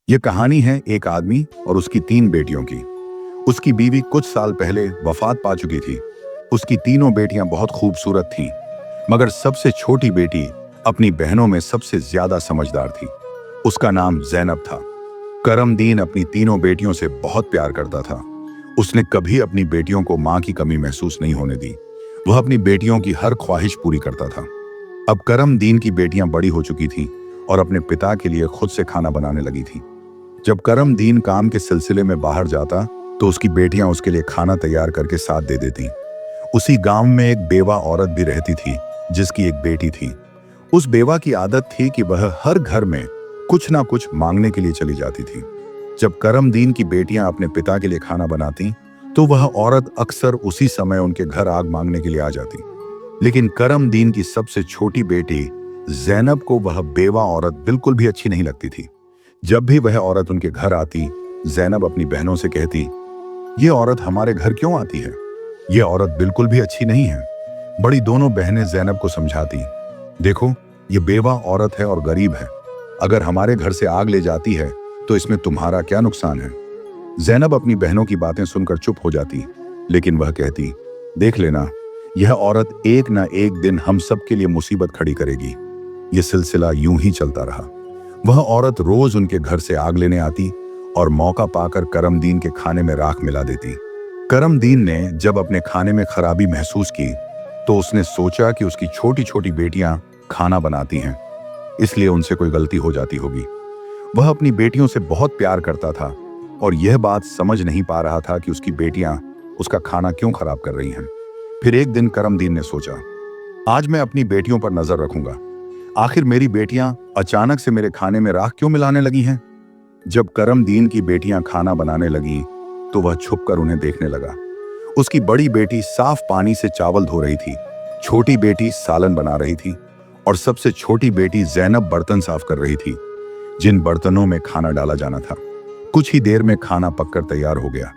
ये कहानी है एक आदमी और उसकी 3 बेटियों की। उसकी बीवी कुछ साल पहले वफात पा चुकी थी। उसकी तीनों बेटियां बहुत खूबसूरत थीं, मगर सबसे छोटी बेटी अपनी बहनों में सबसे ज्यादा समझदार थी। उसका नाम जैनब था। करमदीन अपनी तीनों बेटियों से बहुत प्यार करता था। उसने कभी अपनी बेटियों को मां की कमी महसूस नहीं होने दी। वह अपनी बेटियों की हर ख्वाहिश पूरी करता था। अब करमदीन की बेटियां बड़ी हो चुकी थीं और अपने पिता के लिए खुद से खाना बनाने लगी थीं। जब करमदीन काम के सिलसिले में बाहर जाता तो उसकी बेटियां उसके लिए खाना तैयार करके साथ दे देती। उसी गांव में एक बेवा औरत भी रहती थी जिसकी एक बेटी थी। उस बेवा की आदत थी कि वह हर घर में कुछ ना कुछ मांगने के लिए चली जाती थी। जब करमदीन की बेटियां अपने पिता के लिए खाना बनाती तो वह औरत अक्सर उसी समय उनके घर आग मांगने के लिए आ जाती। लेकिन करमदीन की सबसे छोटी बेटी जैनब को वह बेवा औरत बिल्कुल भी अच्छी नहीं लगती थी। जब भी वह औरत उनके घर आती, जैनब अपनी बहनों से कहती, ये औरत हमारे घर क्यों आती है? ये औरत बिल्कुल भी अच्छी नहीं है। बड़ी दोनों बहनें जैनब को समझाती, देखो, ये बेवा औरत है और गरीब है। अगर हमारे घर से आग ले जाती है तो इसमें तुम्हारा क्या नुकसान है? जैनब अपनी बहनों की बातें सुनकर चुप हो जाती, लेकिन वह कहती, देख लेना, यह औरत एक ना एक दिन हम सब के लिए मुसीबत खड़ी करेगी। यह सिलसिला यूं ही चलता रहा। वह औरत रोज उनके घर से आग लेने आती और मौका पाकर करमदीन के खाने में राख मिला देती। करमदीन ने जब अपने खाने में खराबी महसूस की तो उसने सोचा कि उसकी छोटी छोटी बेटियां खाना बनाती हैं, इसलिए उनसे कोई गलती हो जाती होगी। वह अपनी बेटियों से बहुत प्यार करता था और यह बात समझ नहीं पा रहा था कि उसकी बेटियां उसका खाना क्यों खराब कर रही हैं। फिर एक दिन करमदीन ने सोचा, आज मैं अपनी बेटियों पर नजर रखूंगा। आखिर मेरी बेटियां अचानक से मेरे खाने में राख क्यों मिलाने लगी हैं? जब करमदीन की बेटियां खाना बनाने लगी तो वह छुपकर उन्हें देखने लगा। उसकी बड़ी बेटी साफ पानी से चावल धो रही थी, छोटी बेटी सालन बना रही थी और सबसे छोटी बेटी जैनब बर्तन साफ कर रही थी, जिन बर्तनों में खाना डाला जाना था। कुछ ही देर में खाना पककर तैयार हो गया।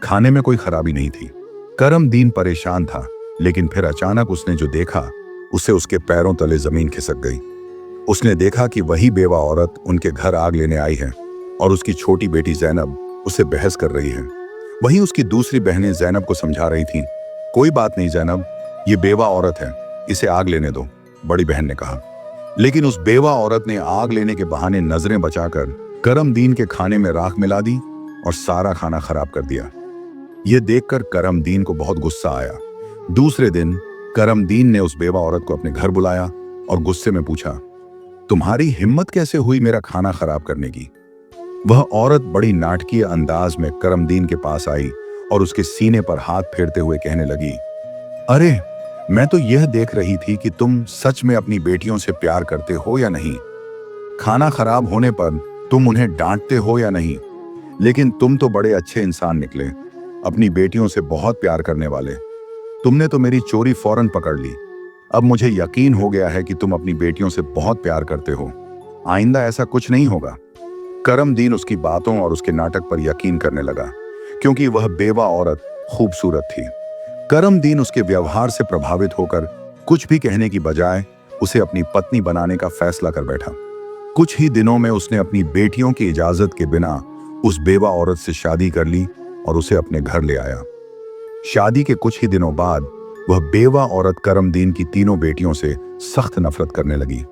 खाने में कोई खराबी नहीं थी। करमदीन परेशान था, लेकिन फिर अचानक उसने जो देखा उसे उसके पैरों तले जमीन खिसक गई। उसने देखा कि वही बेवा औरत उनके घर आग लेने आई है और उसकी छोटी बेटी जैनब उससे बहस कर रही है। वहीं उसकी दूसरी बहनें जैनब को समझा रही थीं, कोई बात नहीं जैनब, ये बेवा औरत है, इसे आग लेने दो, बड़ी बहन ने कहा। लेकिन उस बेवा औरत ने आग लेने के बहाने नजरें बचाकर करमदीन के खाने में राख मिला दी और सारा खाना खराब कर दिया। यह देखकर करमदीन को बहुत गुस्सा आया। दूसरे दिन करमदीन ने उस बेवा औरत को अपने घर बुलाया और गुस्से में पूछा, तुम्हारी हिम्मत कैसे हुई मेरा खाना खराब करने की? वह औरत बड़ी नाटकीय अंदाज में करमदीन के पास आई और उसके सीने पर हाथ फेरते हुए कहने लगी, अरे, मैं तो यह देख रही थी कि तुम सच में अपनी बेटियों से प्यार करते हो या नहीं। खाना खराब होने पर तुम उन्हें डांटते हो या नहीं, लेकिन तुम तो बड़े अच्छे इंसान निकले, अपनी बेटियों से बहुत प्यार करने वाले। तुमने तो मेरी चोरी फौरन पकड़ ली। अब मुझे यकीन हो गया है कि तुम अपनी बेटियों से बहुत प्यार करते हो। आइंदा ऐसा कुछ नहीं होगा। करमदीन उसकी बातों और उसके नाटक पर यकीन करने लगा, क्योंकि वह बेवा औरत खूबसूरत थी। करमदीन उसके व्यवहार से प्रभावित होकर कुछ भी कहने की बजाय उसे अपनी पत्नी बनाने का फैसला कर बैठा। कुछ ही दिनों में उसने अपनी बेटियों की इजाजत के बिना उस बेवा औरत से शादी कर ली और उसे अपने घर ले आया। शादी के कुछ ही दिनों बाद वह बेवा औरत करमदीन की तीनों बेटियों से सख्त नफरत करने लगी।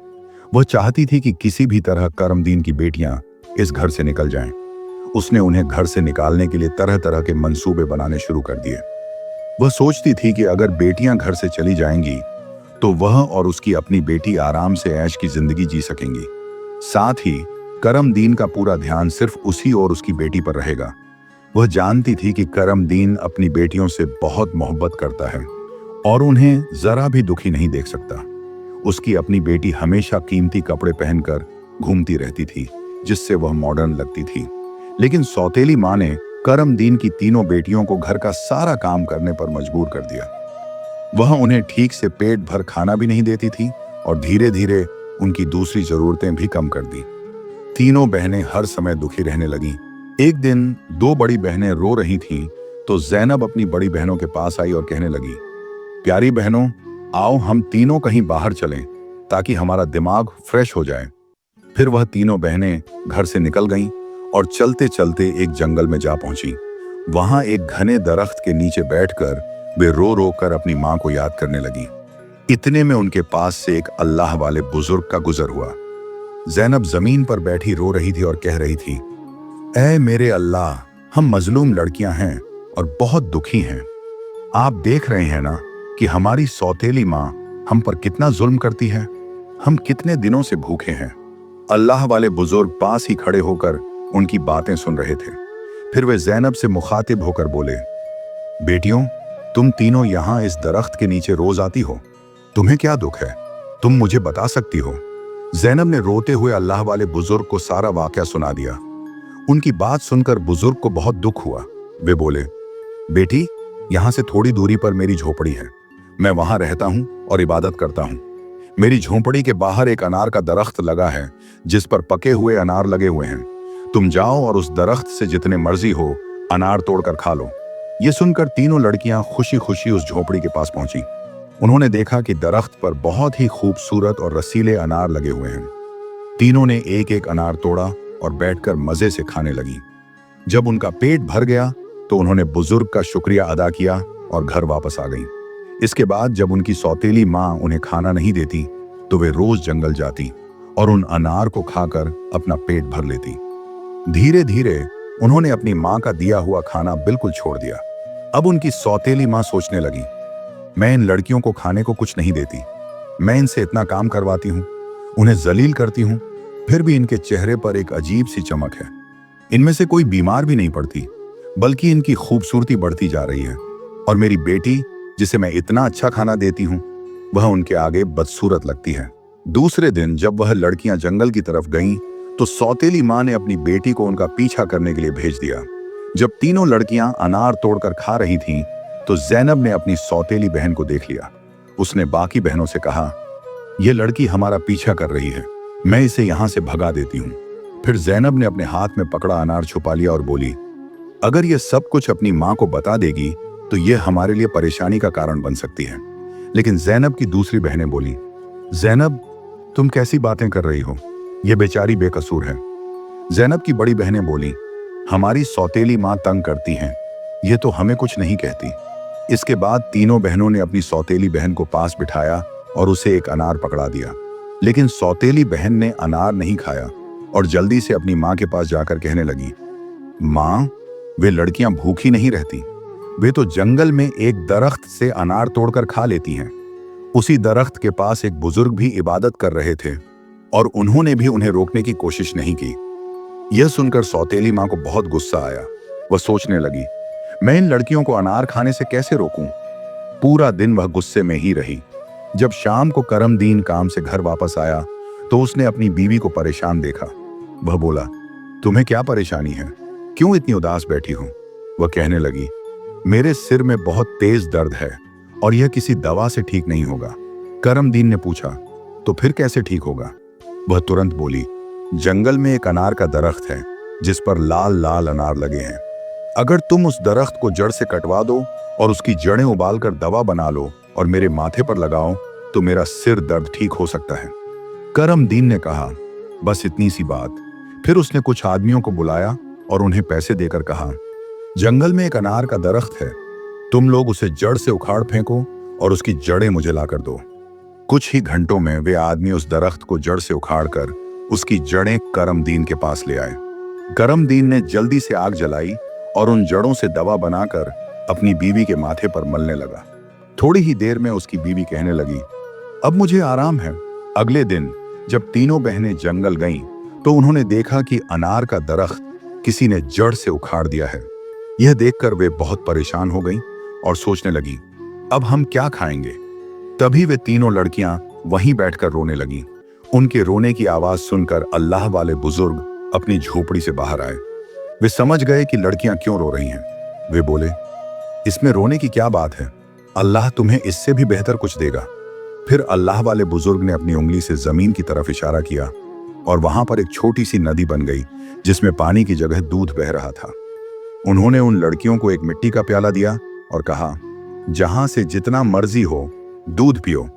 वह चाहती थी कि किसी भी तरह करमदीन की बेटियां इस घर से निकल जाएं। उसने उन्हें घर से निकालने के लिए तरह तरह के मंसूबे बनाने शुरू कर दिए। वह सोचती थी कि अगर बेटियां घर से चली जाएंगी तो वह और उसकी अपनी बेटी आराम से ऐश की जिंदगी जी सकेंगी। साथ ही करमदीन का पूरा ध्यान सिर्फ उसी और उसकी बेटी पर रहेगा। वह जानती थी कि करमदीन अपनी बेटियों से बहुत मोहब्बत करता है और उन्हें जरा भी दुखी नहीं देख सकता। उसकी अपनी बेटी हमेशा कीमती कपड़े पहनकर घूमती रहती थी, जिससे वह मॉडर्न लगती थी। लेकिन सौतेली माँ ने करमदीन की तीनों बेटियों को घर का सारा काम करने पर मजबूर कर दिया। वह उन्हें ठीक से पेट भर खाना भी नहीं देती थी और धीरे धीरे उनकी दूसरी जरूरतें भी कम कर दी। तीनों बहनें हर समय दुखी रहने लगीं। एक दिन 2 बड़ी बहनें रो रही थीं तो जैनब अपनी बड़ी बहनों के पास आई और कहने लगी, प्यारी बहनों, आओ हम तीनों कहीं बाहर चलें ताकि हमारा दिमाग फ्रेश हो जाए। फिर वह तीनों बहनें घर से निकल गईं और चलते चलते एक जंगल में जा पहुंची। वहां एक घने दरख्त के नीचे बैठकर वे रो रो कर अपनी मां को याद करने लगी। इतने में उनके पास से एक अल्लाह वाले बुजुर्ग का गुजर हुआ। जैनब जमीन पर बैठी रो रही थी और कह रही थी, ऐ मेरे अल्लाह, हम मजलूम लड़कियां हैं और बहुत दुखी हैं। आप देख रहे हैं ना कि हमारी सौतेली माँ हम पर कितना जुल्म करती है। हम कितने दिनों से भूखे हैं। अल्लाह वाले बुजुर्ग पास ही खड़े होकर उनकी बातें सुन रहे थे। फिर वे जैनब से मुखातिब होकर बोले, बेटियों, तुम तीनों यहाँ इस दरख्त के नीचे रोज आती हो, तुम्हें क्या दुख है? तुम मुझे बता सकती हो? जैनब ने रोते हुए अल्लाह वाले बुजुर्ग को सारा वाकया सुना दिया। उनकी बात सुनकर बुजुर्ग को बहुत दुख हुआ। वे बोले, बेटी, यहाँ से थोड़ी दूरी पर मेरी झोपड़ी है। मैं वहां रहता हूँ और इबादत करता हूँ। मेरी झोपड़ी के बाहर एक अनार का दरख्त लगा है जिस पर पके हुए अनार लगे हुए हैं। तुम जाओ और उस दरख्त से जितने मर्जी हो अनार तोड़कर खा लो। ये सुनकर तीनों लड़कियां खुशी खुशी उस झोपड़ी के पास पहुंची। उन्होंने देखा कि दरख्त पर बहुत ही खूबसूरत और रसीले अनार लगे हुए हैं। तीनों ने एक एक अनार तोड़ा और बैठकर मजे से खाने लगी। जब उनका पेट भर गया तो उन्होंने बुजुर्ग का शुक्रिया अदा किया और घर वापस आ गईं। इसके बाद जब उनकी सौतेली माँ उन्हें खाना नहीं देती तो वे रोज जंगल जाती और उन अनार को खाकर अपना पेट भर लेती। धीरे धीरे उन्होंने अपनी माँ का दिया हुआ खाना बिल्कुल छोड़ दिया। अब उनकी सौतेली माँ सोचने लगी, मैं इन लड़कियों को खाने को कुछ नहीं देती। मैं इनसे इतना काम करवाती हूँ, उन्हें जलील करती हूँ, फिर भी इनके चेहरे पर एक अजीब सी चमक है। इनमें से कोई बीमार भी नहीं पड़ती, बल्कि इनकी खूबसूरती बढ़ती जा रही है। और मेरी बेटी, जिसे मैं इतना अच्छा खाना देती हूँ, वह उनके आगे बदसूरत लगती है। दूसरे दिन जब वह लड़कियां जंगल की तरफ गईं, तो सौतेली माँ ने अपनी बेटी को उनका पीछा करने के लिए भेज दिया। जब तीनों लड़कियां अनार तोड़कर खा रही थीं, तो जैनब ने अपनी सौतेली बहन को देख लिया। उसने बाकी बहनों से कहा, यह लड़की हमारा पीछा कर रही है, मैं इसे यहां से भगा देती हूँ। फिर जैनब ने अपने हाथ में पकड़ा अनार छुपा लिया और बोली, अगर यह सब कुछ अपनी माँ को बता देगी तो यह हमारे लिए परेशानी का कारण बन सकती है। लेकिन जैनब की दूसरी बहनें बोली, जैनब, तुम कैसी बातें कर रही हो? यह बेचारी बेकसूर है। जैनब की बड़ी बहनें बोली, हमारी सौतेली माँ तंग करती हैं, यह तो हमें कुछ नहीं कहती। इसके बाद तीनों बहनों ने अपनी सौतेली बहन को पास बिठाया और उसे एक अनार पकड़ा दिया। लेकिन सौतेली बहन ने अनार नहीं खाया और जल्दी से अपनी माँ के पास जाकर कहने लगी, माँ, वे लड़कियां भूखी नहीं रहती। वे तो जंगल में एक दरख्त से अनार तोड़कर खा लेती हैं। उसी दरख्त के पास एक बुजुर्ग भी इबादत कर रहे थे और उन्होंने भी उन्हें रोकने की कोशिश नहीं की। यह सुनकर सौतेली माँ को बहुत गुस्सा आया। वह सोचने लगी, मैं इन लड़कियों को अनार खाने से कैसे रोकूं? पूरा दिन वह गुस्से में ही रही। जब शाम को करमदीन काम से घर वापस आया तो उसने अपनी बीवी को परेशान देखा। वह बोला, तुम्हें क्या परेशानी है? क्यों इतनी उदास बैठी हो? वह कहने लगी, मेरे सिर में बहुत तेज दर्द है और यह किसी दवा से ठीक नहीं होगा। करमदीन ने पूछा, तो फिर कैसे ठीक होगा? वह तुरंत बोली, जंगल में एक अनार का दरख्त है जिस पर लाल लाल अनार लगे हैं। अगर तुम उस दरख्त को जड़ से कटवा दो और उसकी जड़ें उबालकर दवा बना लो और मेरे माथे पर लगाओ तो मेरा सिर दर्द ठीक हो सकता है। करमदीन ने कहा, बस इतनी सी बात। फिर उसने कुछ आदमियों को बुलाया और उन्हें पैसे देकर कहा, जंगल में एक अनार का दरख्त है, तुम लोग उसे जड़ से उखाड़ फेंको और उसकी जड़ें मुझे लाकर दो। कुछ ही घंटों में वे आदमी उस दरख्त को जड़ से उखाड़कर उसकी जड़ें करमदीन के पास ले आए। करमदीन ने जल्दी से आग जलाई और उन जड़ों से दवा बनाकर अपनी बीवी के माथे पर मलने लगा। थोड़ी ही देर में उसकी बीवी कहने लगी, अब मुझे आराम है। अगले दिन जब तीनों बहनें जंगल गईं, तो उन्होंने देखा कि अनार का दरख्त किसी ने जड़ से उखाड़ दिया है। यह देखकर वे बहुत परेशान हो गईं और सोचने लगी, अब हम क्या खाएंगे? तभी वे तीनों लड़कियां वहीं बैठकर रोने लगीं। उनके रोने की आवाज सुनकर अल्लाह वाले बुजुर्ग अपनी झोपड़ी से बाहर आए। वे समझ गए कि लड़कियां क्यों रो रही हैं। वे बोले, इसमें रोने की क्या बात है? अल्लाह तुम्हें इससे भी बेहतर कुछ देगा। फिर अल्लाह वाले बुजुर्ग ने अपनी उंगली से जमीन की तरफ इशारा किया और वहां पर एक छोटी सी नदी बन गई जिसमें पानी की जगह दूध बह रहा था। उन्होंने उन लड़कियों को एक मिट्टी का प्याला दिया और कहा, जहां से जितना मर्जी हो दूध पियो।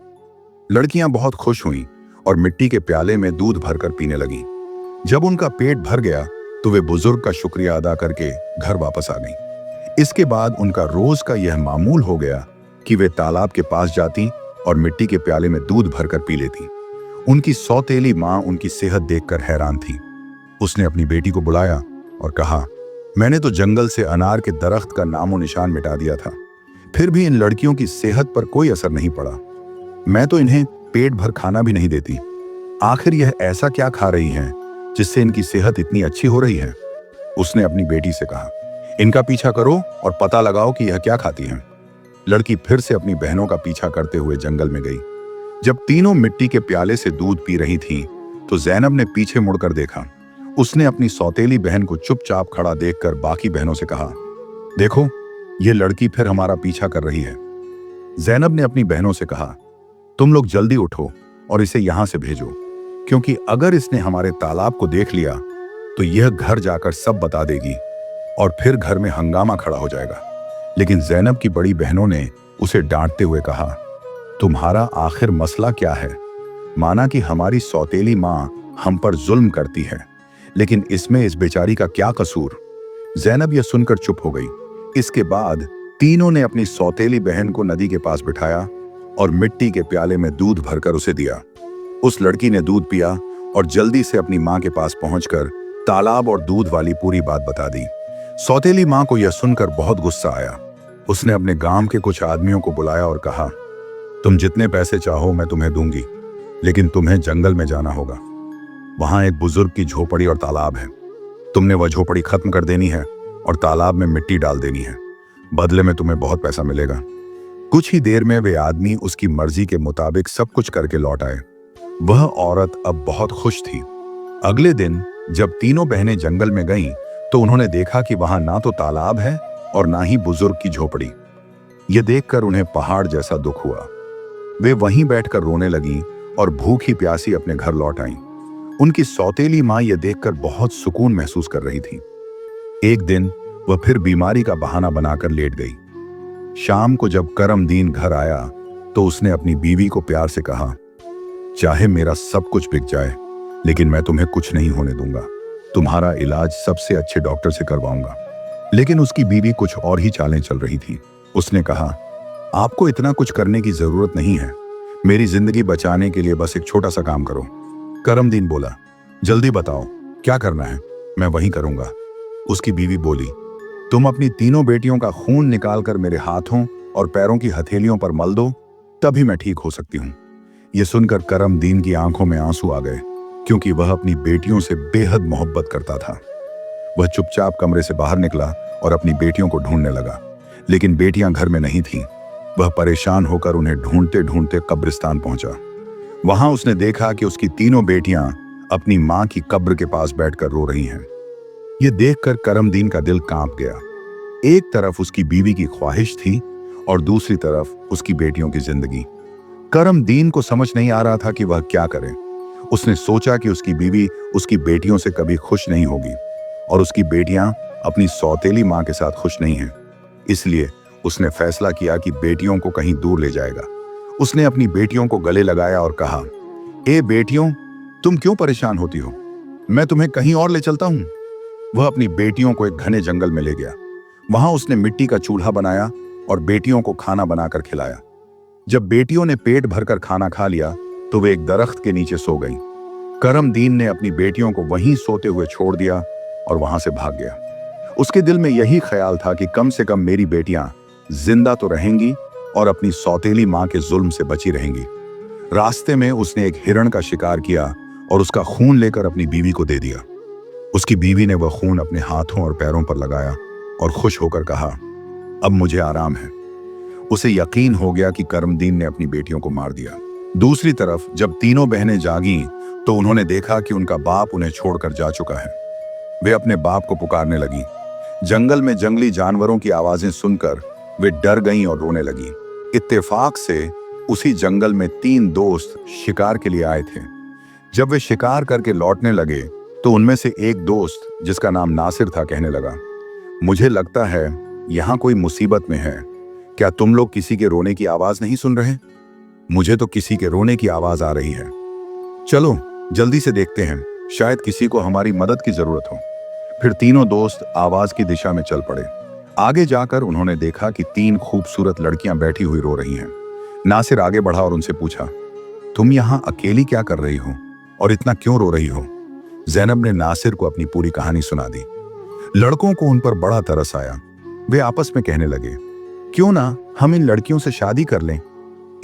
लड़कियां बहुत खुश हुईं और मिट्टी के प्याले में दूध भरकर पीने लगीं। जब उनका पेट भर गया तो वे बुजुर्ग का शुक्रिया अदा करके घर वापस आ गईं। इसके बाद उनका रोज का यह मामूल हो गया कि वे तालाब के पास जाती और मिट्टी के प्याले में दूध भरकर पी लेती। उनकी सौतेली माँ उनकी सेहत देखकर हैरान थी। उसने अपनी बेटी को बुलाया और कहा, मैंने तो जंगल से अनार के दरख्त का नामो निशान मिटा दिया था, फिर भी इन लड़कियों की सेहत पर कोई असर नहीं पड़ा। मैं तो इन्हें पेट भर खाना भी नहीं देती। आखिर यह ऐसा क्या खा रही हैं जिससे इनकी सेहत इतनी अच्छी हो रही है? उसने अपनी बेटी से कहा, इनका पीछा करो और पता लगाओ कि यह क्या खाती हैं। लड़की फिर से अपनी बहनों का पीछा करते हुए जंगल में गई। जब तीनों मिट्टी के प्याले से दूध पी रही थीं, तो जैनब ने पीछे मुड़कर देखा। उसने अपनी सौतेली बहन को चुपचाप खड़ा देखकर बाकी बहनों से कहा, देखो, ये लड़की फिर हमारा पीछा कर रही है। जैनब ने अपनी बहनों से कहा, तुम लोग जल्दी उठो और इसे यहां से भेजो, क्योंकि अगर इसने हमारे तालाब को देख लिया तो यह घर जाकर सब बता देगी और फिर घर में हंगामा खड़ा हो जाएगा। लेकिन जैनब की बड़ी बहनों ने उसे डांटते हुए कहा, तुम्हारा आखिर मसला क्या है? माना कि हमारी सौतेली माँ हम पर जुल्म करती है, लेकिन इसमें इस बेचारी का क्या कसूर? जैनब यह सुनकर चुप हो गई। इसके बाद तीनों ने अपनी सौतेली बहन को नदी के पास बिठाया और मिट्टी के प्याले में दूध भरकर उसे दिया। उस लड़की ने दूध पिया और जल्दी से अपनी माँ के पास पहुंचकर तालाब और दूध वाली पूरी बात बता दी। सौतेली माँ को यह सुनकर बहुत गुस्सा आया। उसने अपने गांव के कुछ आदमियों को बुलाया और कहा, तुम जितने पैसे चाहो मैं तुम्हें दूंगी, लेकिन तुम्हें जंगल में जाना होगा। वहां एक बुजुर्ग की झोपड़ी और तालाब है। तुमने वह झोपड़ी खत्म कर देनी है और तालाब में मिट्टी डाल देनी है। बदले में तुम्हें बहुत पैसा मिलेगा। कुछ ही देर में वे आदमी उसकी मर्जी के मुताबिक सब कुछ करके लौट आए। वह औरत अब बहुत खुश थी। अगले दिन जब तीनों बहनें जंगल में गईं, तो उन्होंने देखा कि वहां ना तो तालाब है और ना ही बुजुर्ग की झोपड़ी। यह देखकर उन्हें पहाड़ जैसा दुख हुआ। वे वहीं बैठकर रोने लगीं और भूखी प्यासी अपने घर लौट आईं। उनकी सौतेली माँ यह देखकर बहुत सुकून महसूस कर रही थी। एक दिन वह फिर बीमारी का बहाना बनाकर लेट गई। शाम को जब करमदीन घर आया तो उसने अपनी बीवी को प्यार से कहा, चाहे मेरा सब कुछ बिक जाए, लेकिन मैं तुम्हें कुछ नहीं होने दूंगा। तुम्हारा इलाज सबसे अच्छे डॉक्टर से करवाऊंगा। लेकिन उसकी बीवी कुछ और ही चालें चल रही थी। उसने कहा, आपको इतना कुछ करने की जरूरत नहीं है। मेरी जिंदगी बचाने के लिए बस एक छोटा सा काम करो। करमदीन बोला, जल्दी बताओ क्या करना है, मैं वही करूंगा। उसकी बीवी बोली, तुम अपनी तीनों बेटियों का खून निकालकर मेरे हाथों और पैरों की हथेलियों पर मल दो, तभी मैं ठीक हो सकती हूँ। यह सुनकर करमदीन की आंखों में आंसू आ गए, क्योंकि वह अपनी बेटियों से बेहद मोहब्बत करता था। वह चुपचाप कमरे से बाहर निकला और अपनी बेटियों को ढूंढने लगा, लेकिन बेटियां घर में नहीं थीं। वह परेशान होकर उन्हें ढूंढते ढूंढते कब्रिस्तान पहुंचा। वहां उसने देखा कि उसकी तीनों बेटियां अपनी मां की कब्र के पास बैठकर रो रही हैं। यह देखकर करमदीन का दिल कांप गया। एक तरफ उसकी बीवी की ख्वाहिश थी और दूसरी तरफ उसकी बेटियों की जिंदगी। करमदीन को समझ नहीं आ रहा था कि वह क्या करे। उसने सोचा कि उसकी बीवी उसकी बेटियों से कभी खुश नहीं होगी और उसकी बेटियां अपनी सौतेली मां के साथ खुश नहीं हैं। इसलिए उसने फैसला किया कि बेटियों को कहीं दूर ले जाएगा। उसने अपनी बेटियों को गले लगाया और कहा, ए बेटियों, तुम क्यों परेशान होती हो? मैं तुम्हें कहीं और ले चलता हूं। वह अपनी बेटियों को एक घने जंगल में ले गया। वहां उसने मिट्टी का चूल्हा बनाया और बेटियों को खाना बनाकर खिलाया। जब बेटियों ने पेट भरकर खाना खा लिया तो वे एक दरख्त के नीचे सो गईं। करमदीन ने अपनी बेटियों को वहीं सोते हुए छोड़ दिया और वहां से भाग गया। उसके दिल में यही ख्याल था कि कम से कम मेरी बेटियां जिंदा तो रहेंगी और अपनी सौतेली मां के जुल्म से बची रहेंगी। रास्ते में उसने एक हिरण का शिकार किया और उसका खून लेकर अपनी बीवी को दे दिया। उसकी बीवी ने वह खून अपने हाथों और पैरों पर लगाया और खुश होकर कहा, अब मुझे आराम है। उसे यकीन हो गया कि करमदीन ने अपनी बेटियों को मार दिया। दूसरी तरफ जब तीनों बहनें जागीं तो उन्होंने देखा कि उनका बाप उन्हें छोड़कर जा चुका है। वे अपने बाप को पुकारने लगीं। जंगल में जंगली जानवरों की आवाजें सुनकर वे डर गईं और रोने लगीं। इत्तेफाक से उसी जंगल में 3 दोस्त शिकार के लिए आए थे। जब वे शिकार करके लौटने लगे तो उनमें से एक दोस्त, जिसका नाम नासिर था, कहने लगा, मुझे लगता है यहाँ कोई मुसीबत में है। क्या तुम लोग किसी के रोने की आवाज नहीं सुन रहे? मुझे तो किसी के रोने की आवाज आ रही है। चलो जल्दी से देखते हैं, शायद किसी को हमारी मदद की जरूरत हो। फिर तीनों दोस्त आवाज की दिशा में चल पड़े। आगे जाकर उन्होंने देखा कि 3 खूबसूरत लड़कियां बैठी हुई रो रही हैं। नासिर आगे बढ़ा और उनसे पूछा, तुम यहाँ अकेली क्या कर रही हो और इतना क्यों रो रही हो? जैनब ने नासिर को अपनी पूरी कहानी सुना दी। लड़कों को उन पर बड़ा तरस आया। वे आपस में कहने लगे, क्यों ना हम इन लड़कियों से शादी कर लें।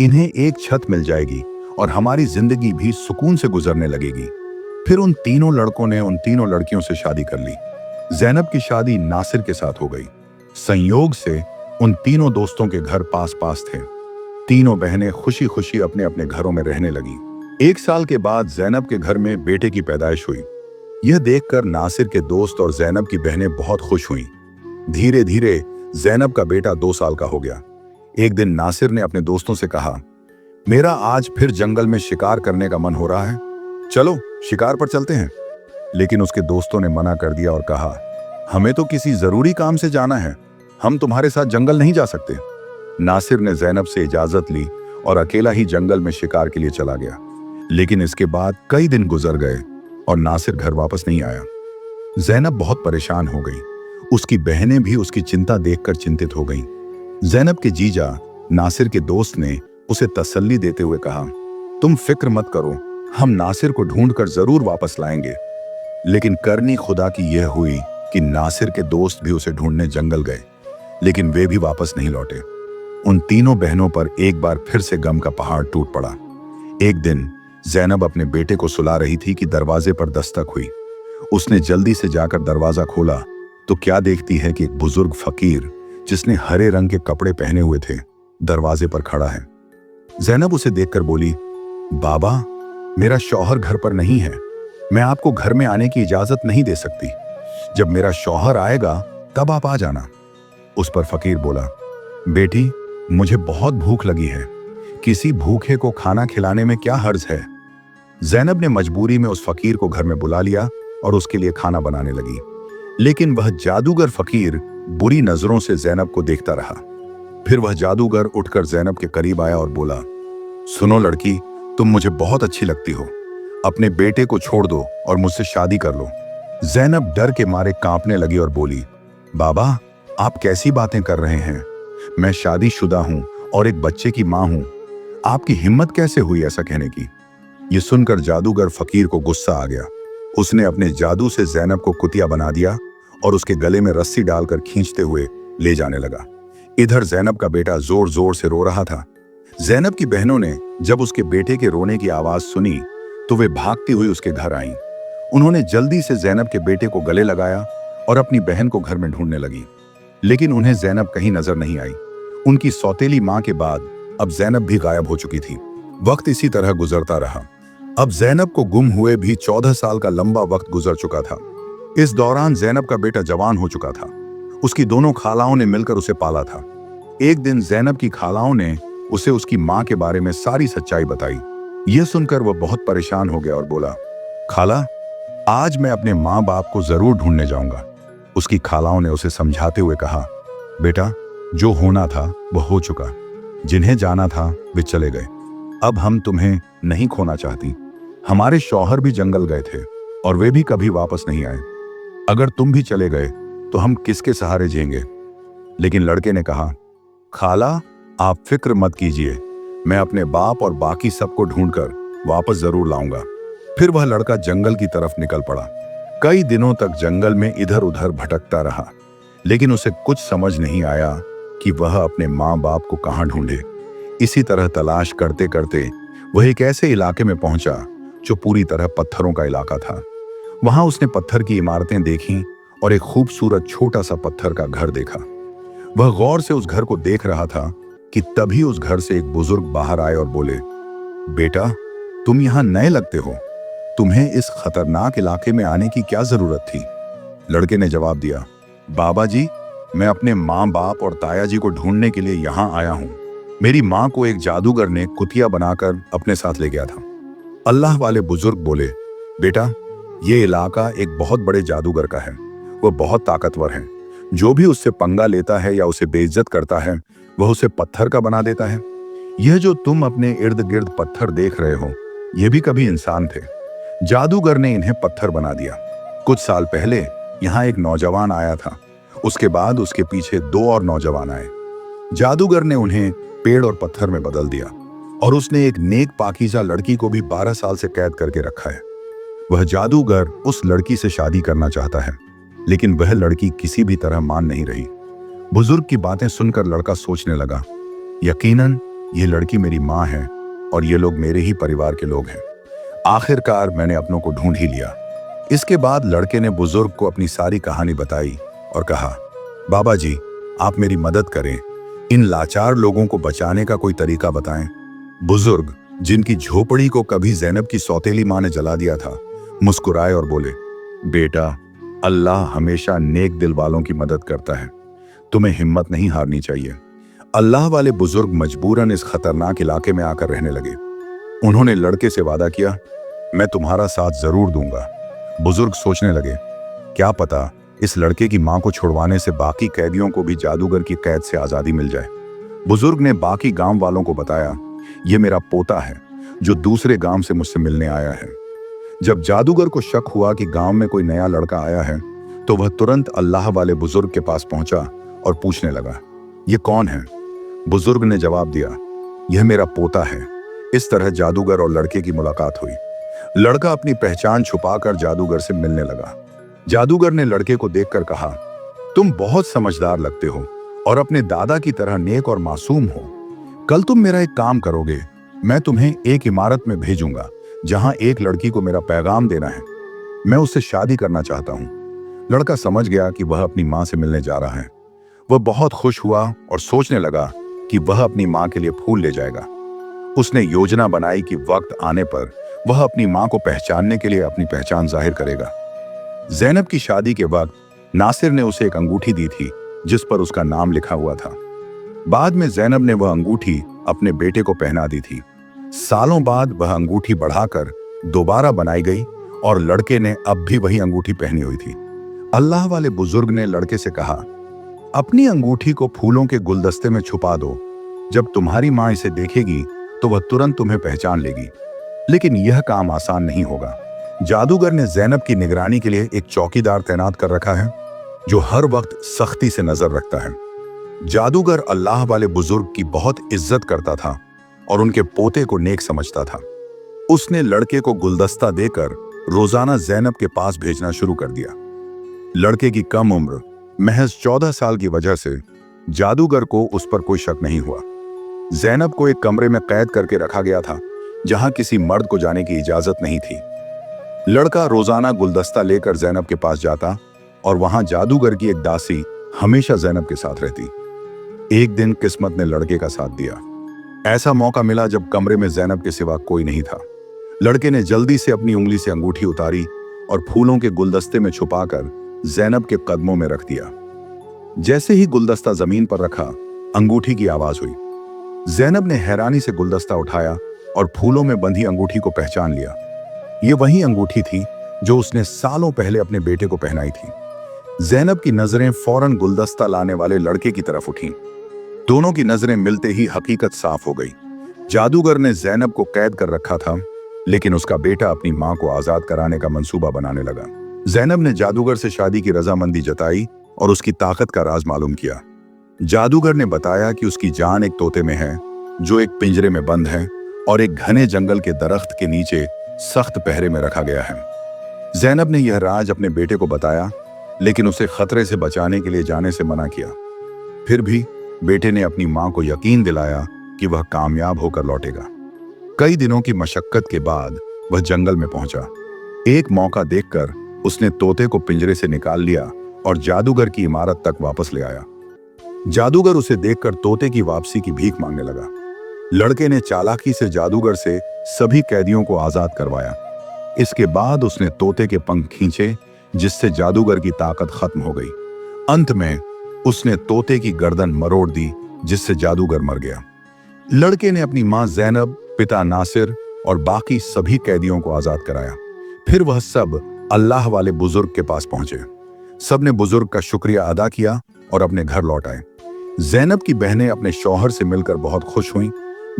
इन्हें एक छत मिल जाएगी और हमारी जिंदगी भी सुकून से गुजरने लगेगी। फिर उन तीनों लड़कों ने उन तीनों लड़कियों से शादी कर ली। जैनब की शादी नासिर के साथ हो गई। संयोग से उन तीनों दोस्तों के घर पास पास थे। तीनों बहनें खुशी खुशी अपने अपने घरों में रहने लगी। 1 साल के बाद जैनब के घर में बेटे की पैदाइश हुई। यह देखकर नासिर के दोस्त और जैनब की बहनें बहुत खुश हुईं। धीरे धीरे जैनब का बेटा 2 साल का हो गया। एक दिन नासिर ने अपने दोस्तों से कहा, मेरा आज फिर जंगल में शिकार करने का मन हो रहा है, चलो शिकार पर चलते हैं। लेकिन उसके दोस्तों ने मना कर दिया और कहा, हमें तो किसी जरूरी काम से जाना है, हम तुम्हारे साथ जंगल नहीं जा सकते। नासिर ने जैनब से इजाजत ली और अकेला ही जंगल में शिकार के लिए चला गया। लेकिन इसके बाद कई दिन गुजर गए और नासिर घर वापस नहीं आया। जैनब बहुत परेशान हो गई। उसकी बहनें भी उसकी चिंता देखकर चिंतित हो गईं। जैनब के जीजा नासिर के दोस्त ने उसे तसल्ली देते हुए कहा, तुम फिक्र मत करो, हम नासिर को ढूंढकर जरूर वापस लाएंगे। लेकिन करनी खुदा की यह हुई कि नासिर के दोस्त भी उसे ढूंढने जंगल गए, लेकिन वे भी वापस नहीं लौटे। उन तीनों बहनों पर एक बार फिर से गम का पहाड़ टूट पड़ा। एक दिन जैनब अपने बेटे को सुला रही थी कि दरवाजे पर दस्तक हुई। उसने जल्दी से जाकर दरवाजा खोला तो क्या देखती है कि एक बुजुर्ग फकीर जिसने हरे रंग के कपड़े पहने हुए थे दरवाजे पर खड़ा है। जैनब उसे देखकर बोली, बाबा, मेरा शौहर घर पर नहीं है, मैं आपको घर में आने की इजाजत नहीं दे सकती। जब मेरा शौहर आएगा तब आप आ जाना। उस पर फकीर बोला, बेटी, मुझे बहुत भूख लगी है, किसी भूखे को खाना खिलाने में क्या हर्ज है। जैनब ने मजबूरी में उस फकीर को घर में बुला लिया और उसके लिए खाना बनाने लगी। लेकिन वह जादूगर फकीर बुरी नजरों से जैनब को देखता रहा। फिर वह जादूगर उठकर जैनब के करीब आया और बोला, सुनो लड़की, तुम मुझे बहुत अच्छी लगती हो, अपने बेटे को छोड़ दो और मुझसे शादी कर लो। जैनब डर के मारे कांपने लगी और बोली, बाबा, आप कैसी बातें कर रहे हैं? मैं शादीशुदा हूं और एक बच्चे की मां हूं, आपकी हिम्मत कैसे हुई ऐसा कहने की? यह सुनकर जादूगर फकीर को गुस्सा आ गया। उसने अपने जादू से जैनब को कुतिया बना दिया और उसके गले में रस्सी डालकर खींचते हुए ले जाने लगा। इधर जैनब का बेटा जोर जोर से रो रहा था। जैनब की बहनों ने जब उसके बेटे के रोने की आवाज सुनी तो वे भागती हुई उसके घर आईं। उन्होंने जल्दी से जैनब के बेटे को गले लगाया और अपनी बहन को घर में ढूंढने लगी। लेकिन उन्हें जैनब कहीं नजर नहीं आई। उनकी सौतेली मां के बाद अब जैनब भी गायब हो चुकी थी। वक्त इसी तरह गुजरता रहा। अब जैनब को गुम हुए भी 14 साल का लंबा वक्त गुजर चुका था। इस दौरान जैनब का बेटा जवान हो चुका था। उसकी दोनों खालाओं ने मिलकर उसे पाला था। एक दिन जैनब की खालाओं ने उसे उसकी मां के बारे में सारी सच्चाई बताई। यह सुनकर वह बहुत परेशान हो गया और बोला, खाला, आज मैं अपने माँ बाप को जरूर ढूंढने जाऊंगा। उसकी खालाओं ने उसे समझाते हुए कहा, बेटा, जो होना था वह हो चुका, जिन्हें जाना था वे चले गए। अब हम तुम्हें नहीं खोना चाहती। हमारे शौहर भी जंगल गए थे और वे भी कभी वापस नहीं आए। अगर तुम भी चले गए तो हम किसके सहारे जिएंगे? लेकिन लड़के ने कहा, खाला, आप फिक्र मत कीजिए, मैं अपने बाप और बाकी सबको ढूंढकर वापस जरूर लाऊंगा। फिर वह लड़का जंगल की तरफ निकल पड़ा। कई दिनों तक जंगल में इधर उधर भटकता रहा, लेकिन उसे कुछ समझ नहीं आया कि वह अपने माँ बाप को कहाँ ढूंढे। इसी तरह तलाश करते करते वह एक ऐसे इलाके में पहुंचा जो पूरी तरह पत्थरों का इलाका था। वहां उसने पत्थर की इमारतें देखीं और एक खूबसूरत छोटा सा पत्थर का घर देखा। वह गौर से उस घर को देख रहा था कि तभी उस घर से एक बुजुर्ग बाहर आए और बोले, बेटा, तुम यहाँ नए लगते हो, तुम्हें इस खतरनाक इलाके में आने की क्या जरूरत थी? लड़के ने जवाब दिया, बाबा जी, मैं अपने माँ बाप और ताया जी को ढूंढने के लिए यहाँ आया हूँ। मेरी माँ को एक जादूगर ने कुतिया बनाकर अपने साथ ले गया था। अल्लाह वाले बुजुर्ग बोले, बेटा, ये इलाका एक बहुत बड़े जादूगर का है, वह बहुत ताकतवर है। जो भी उससे पंगा लेता है या उसे बेइज्जत करता है वह उसे पत्थर का बना देता है। यह जो तुम अपने इर्द गिर्द पत्थर देख रहे हो, यह भी कभी इंसान थे। जादूगर ने इन्हें पत्थर बना दिया। कुछ साल पहले यहाँ एक नौजवान आया था। उसके बाद उसके पीछे 2 और नौजवान आए। जादूगर ने उन्हें पेड़ और पत्थर में बदल दिया और उसने एक नेक पाकीज़ा लड़की को भी 12 साल से कैद करके रखा है। वह जादूगर उस लड़की से शादी करना चाहता है, लेकिन वह लड़की किसी भी तरह मान नहीं रही। बुजुर्ग की बातें सुनकर लड़का सोचने लगा, यकीनन ये लड़की मेरी माँ है और ये लोग मेरे ही परिवार के लोग हैं। आखिरकार मैंने अपनों को ढूंढ ही लिया। इसके बाद लड़के ने बुजुर्ग को अपनी सारी कहानी बताई और कहा, बाबा जी, आप मेरी मदद करें, इन लाचार लोगों को बचाने का कोई तरीका बताएं। बुजुर्ग, जिनकी झोपड़ी को कभी ज़ैनब की सौतेली माँ ने जला दिया था, मुस्कुराए और बोले, बेटा, अल्लाह हमेशा नेक दिल वालों की मदद करता है, तुम्हें हिम्मत नहीं हारनी चाहिए। अल्लाह वाले बुजुर्ग मजबूरन इस खतरनाक इलाके में आकर रहने लगे। उन्होंने लड़के से वादा किया, मैं तुम्हारा साथ जरूर दूंगा। बुजुर्ग सोचने लगे, क्या पता इस लड़के की मां को छुड़वाने से बाकी कैदियों को भी जादूगर की कैद से आजादी मिल जाए। बुजुर्ग ने बाकी गांव वालों को बताया, यह मेरा पोता है जो दूसरे गांव से मुझसे मिलने आया है। जब जादूगर को शक हुआ कि गांव में कोई नया लड़का आया है, तो वह तुरंत अल्लाह वाले बुजुर्ग के पास पहुंचा और पूछने लगा, ये कौन है? बुजुर्ग ने जवाब दिया, यह मेरा पोता है। इस तरह जादूगर और लड़के की मुलाकात हुई। लड़का अपनी पहचान छुपाकर जादूगर से मिलने लगा। जादूगर ने लड़के को देखकर कहा, तुम बहुत समझदार लगते हो और अपने दादा की तरह नेक और मासूम हो। कल तुम मेरा एक काम करोगे, मैं तुम्हें एक इमारत में भेजूंगा जहां एक लड़की को मेरा पैगाम देना है। मैं उससे शादी करना चाहता हूं। लड़का समझ गया कि वह अपनी मां से मिलने जा रहा है। वह बहुत खुश हुआ और सोचने लगा कि वह अपनी मां के लिए फूल ले जाएगा। उसने योजना बनाई कि वक्त आने पर वह अपनी मां को पहचानने के लिए अपनी पहचान जाहिर करेगा। ज़ैनब की शादी के वक्त नासिर ने उसे एक अंगूठी दी थी जिस पर उसका नाम लिखा हुआ था। बाद में ज़ैनब ने वह अंगूठी अपने बेटे को पहना दी थी। सालों बाद वह अंगूठी बढ़ाकर दोबारा बनाई गई और लड़के ने अब भी वही अंगूठी पहनी हुई थी। अल्लाह वाले बुजुर्ग ने लड़के से कहा, अपनी अंगूठी को फूलों के गुलदस्ते में छुपा दो। जब तुम्हारी मां इसे देखेगी तो वह तुरंत तुम्हें पहचान लेगी। लेकिन यह काम आसान नहीं होगा। जादूगर ने ज़ैनब की निगरानी के लिए एक चौकीदार तैनात कर रखा है जो हर वक्त सख्ती से नजर रखता है। जादूगर अल्लाह वाले बुजुर्ग की बहुत इज्जत करता था और उनके पोते को नेक समझता था। उसने लड़के को गुलदस्ता देकर रोजाना ज़ैनब के पास भेजना शुरू कर दिया। लड़के की कम उम्र, महज 14 साल की वजह से जादूगर को उस पर कोई शक नहीं हुआ। ज़ैनब को एक कमरे में कैद करके रखा गया था जहां किसी मर्द को जाने की इजाजत नहीं थी। लड़का रोजाना गुलदस्ता लेकर ज़ैनब के पास जाता और वहां जादूगर की एक दासी हमेशा ज़ैनब के साथ रहती। एक दिन किस्मत ने लड़के का साथ दिया। ऐसा मौका मिला जब कमरे में ज़ैनब के सिवा कोई नहीं था। लड़के ने जल्दी से अपनी उंगली से अंगूठी उतारी और फूलों के गुलदस्ते में छुपाकर ज़ैनब के कदमों में रख दिया। जैसे ही गुलदस्ता जमीन पर रखा, अंगूठी की आवाज हुई। ज़ैनब ने हैरानी से गुलदस्ता उठाया और फूलों में बंधी अंगूठी को पहचान लिया। ये वही अंगूठी थी जो उसने सालों पहले अपने बेटे को पहनाई थी। ज़ैनब की नजरें फौरन गुलदस्ता लाने वाले लड़के की तरफ उठीं। दोनों की नजरें मिलते ही हकीकत साफ हो गई। जादूगर ने ज़ैनब को कैद कर रखा था, लेकिन उसका बेटा अपनी मां को आजाद कराने का मंसूबा बनाने लगा। ज़ैनब ने जादूगर से शादी की रजामंदी जताई और उसकी ताकत का राज मालूम किया। जादूगर ने बताया कि उसकी जान एक तोते में है जो एक पिंजरे में बंद है और एक घने जंगल के दरख्त के नीचे सख्त पहरे में रखा गया है। ज़ैनब ने यह राज अपने बेटे को बताया, लेकिन उसे खतरे से बचाने के लिए जाने से मना किया। फिर भी बेटे ने अपनी मां को यकीन दिलाया कि वह कामयाब होकर लौटेगा। कई दिनों की मशक्कत के बाद वह जंगल में पहुंचा। एक मौका देखकर उसने तोते को पिंजरे से निकाल लिया और जादूगर की इमारत तक वापस ले आया। जादूगर उसे देखकर तोते की वापसी की भीख मांगने लगा। लड़के ने चालाकी से जादूगर से सभी कैदियों को आजाद करवाया। इसके बाद उसने तोते के पंख खींचे, जिससे जादूगर की ताकत खत्म हो गई। अंत में उसने तोते की गर्दन मरोड़ दी, जिससे जादूगर मर गया। लड़के ने अपनी मां ज़ैनब, पिता नासिर और बाकी सभी कैदियों को आजाद कराया। फिर वह सब अल्लाह वाले बुजुर्ग के पास पहुंचे। सबने बुजुर्ग का शुक्रिया अदा किया और अपने घर लौट आए। ज़ैनब की बहनें अपने शौहर से मिलकर बहुत खुश हुईं,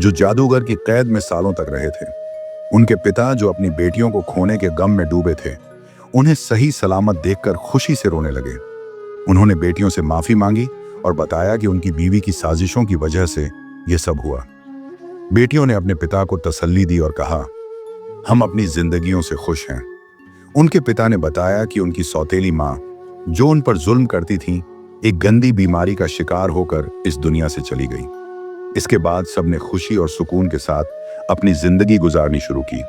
जो जादूगर की कैद में सालों तक रहे थे। उनके पिता, जो अपनी बेटियों को खोने के गम में डूबे थे, उन्हें सही सलामत देखकर खुशी से रोने लगे। उन्होंने बेटियों से माफी मांगी और बताया कि उनकी बीवी की साजिशों की वजह से यह सब हुआ। बेटियों ने अपने पिता को तसल्ली दी और कहा, हम अपनी जिंदगियों से खुश हैं। उनके पिता ने बताया कि उनकी सौतेली माँ, जो उन पर जुल्म करती थी, एक गंदी बीमारी का शिकार होकर इस दुनिया से चली गई। इसके बाद सबने खुशी और सुकून के साथ अपनी जिंदगी गुजारनी शुरू की।